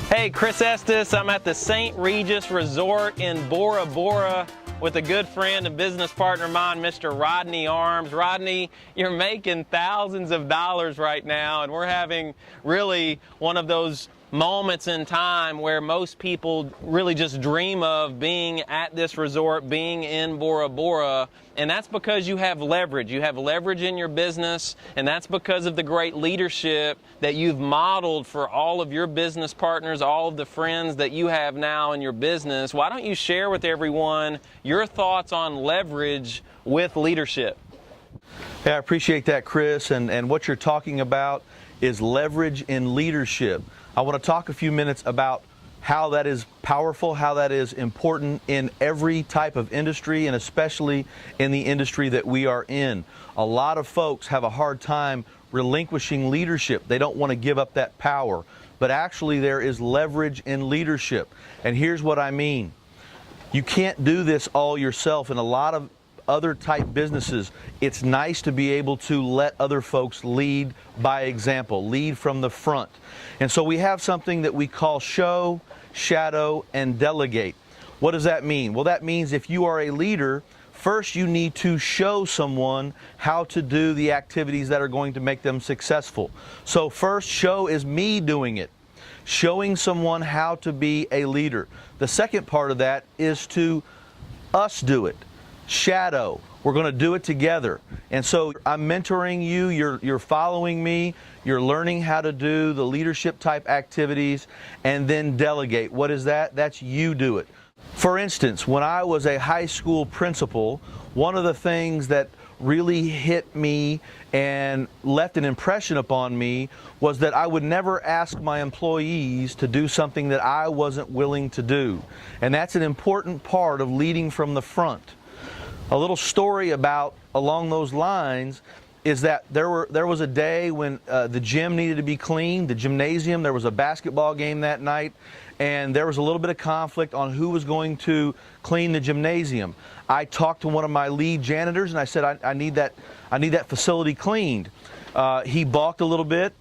Hey, Chris Estes. I'm at the St. Regis Resort in Bora Bora with a good friend and business partner of mine, Mr. Rodney Armes. Rodney, you're making thousands of dollars right now, and we're having really one of those moments in time where most people really just dream of being at this resort, being in Bora Bora, and that's because you have leverage. You have leverage in your business, and that's because of the great leadership that you've modeled for all of your business partners, all of the friends that you have now in your business. Why don't you share with everyone your thoughts on leverage with leadership? Yeah, I appreciate that, Chris, and what you're talking about is leverage in leadership. I want to talk a few minutes about how that is powerful, how that is important in every type of industry, and especially in the industry that we are in. A lot of folks have a hard time relinquishing leadership. They don't want to give up that power, but actually there is leverage in leadership. And here's what I mean. You can't do this all yourself. In a lot of other type businesses, it's nice to be able to let other folks lead by example, lead from the front. And so we have something that we call show, shadow, and delegate. What does that mean? Well, that means if you are a leader, first you need to show someone how to do the activities that are going to make them successful. So first, show is me doing it, showing someone how to be a leader. The second part of that is to us do it. Shadow. We're going to do it together. And so I'm mentoring you, you're following me, you're learning how to do the leadership type activities, and then delegate. What is that? That's you do it. For instance, when I was a high school principal, one of the things that really hit me and left an impression upon me was that I would never ask my employees to do something that I wasn't willing to do. And that's an important part of leading from the front. A little story about along those lines is that there was a day when the gym needed to be cleaned, the gymnasium. There was a basketball game that night, and there was a little bit of conflict on who was going to clean the gymnasium. I talked to one of my lead janitors and I said, I need that facility cleaned. He balked a little bit,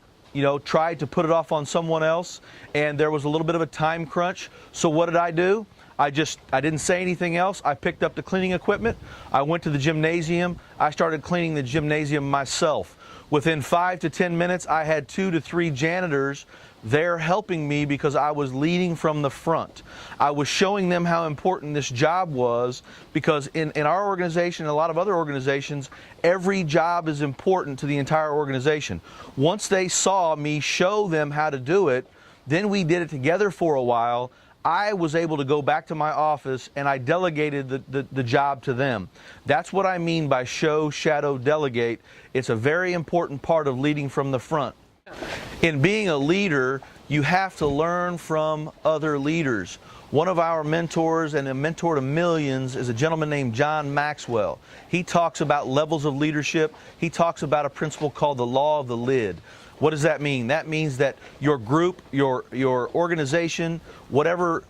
tried to put it off on someone else, and there was a little bit of a time crunch. So what did I do? I didn't say anything else. I picked up the cleaning equipment. I went to the gymnasium. I started cleaning the gymnasium myself. Within 5 to 10 minutes, I had 2 to 3 janitors there helping me because I was leading from the front. I was showing them how important this job was because in our organization and a lot of other organizations, every job is important to the entire organization. Once they saw me show them how to do it, then we did it together for a while. I was able to go back to my office and I delegated the job to them. That's what I mean by show, shadow, delegate. It's a very important part of leading from the front. In being a leader, you have to learn from other leaders. One of our mentors and a mentor to millions is a gentleman named John Maxwell. He talks about levels of leadership. He talks about a principle called the law of the lid. What does that mean? That means that your group, your organization, whatever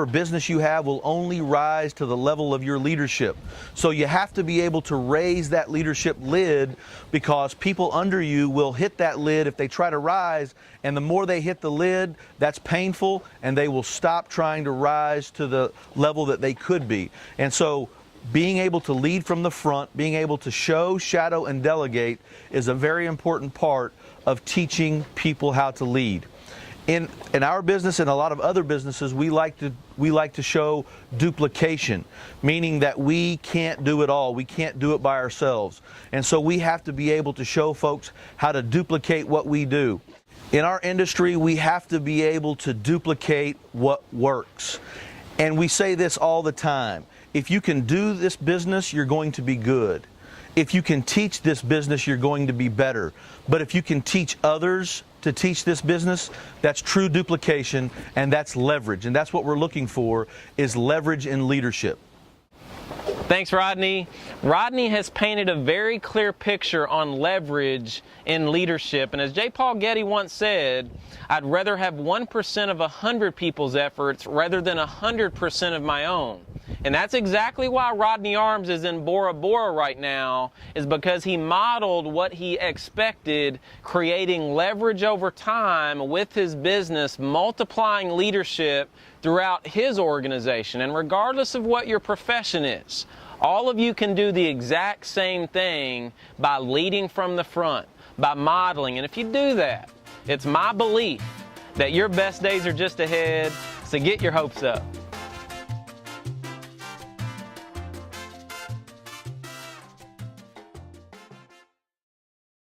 business you have will only rise to the level of your leadership. So you have to be able to raise that leadership lid because people under you will hit that lid if they try to rise, and the more they hit the lid, that's painful, and they will stop trying to rise to the level that they could be. And so being able to lead from the front, being able to show, shadow, and delegate is a very important part of teaching people how to lead. In our business and a lot of other businesses, we like to show duplication, meaning that we can't do it all. We can't do it by ourselves. And so we have to be able to show folks how to duplicate what we do. In our industry, we have to be able to duplicate what works. And we say this all the time. If you can do this business, you're going to be good. If you can teach this business, you're going to be better. But if you can teach others to teach this business, that's true duplication, and that's leverage. And that's what we're looking for, is leverage in leadership. Thanks, Rodney. Rodney has painted a very clear picture on leverage in leadership. And as J. Paul Getty once said, I'd rather have 1% of 100 people's efforts rather than 100% of my own. And that's exactly why Rodney Armes is in Bora Bora right now, is because he modeled what he expected, creating leverage over time with his business, multiplying leadership throughout his organization. And regardless of what your profession is, all of you can do the exact same thing by leading from the front, by modeling. And if you do that, it's my belief that your best days are just ahead, so get your hopes up.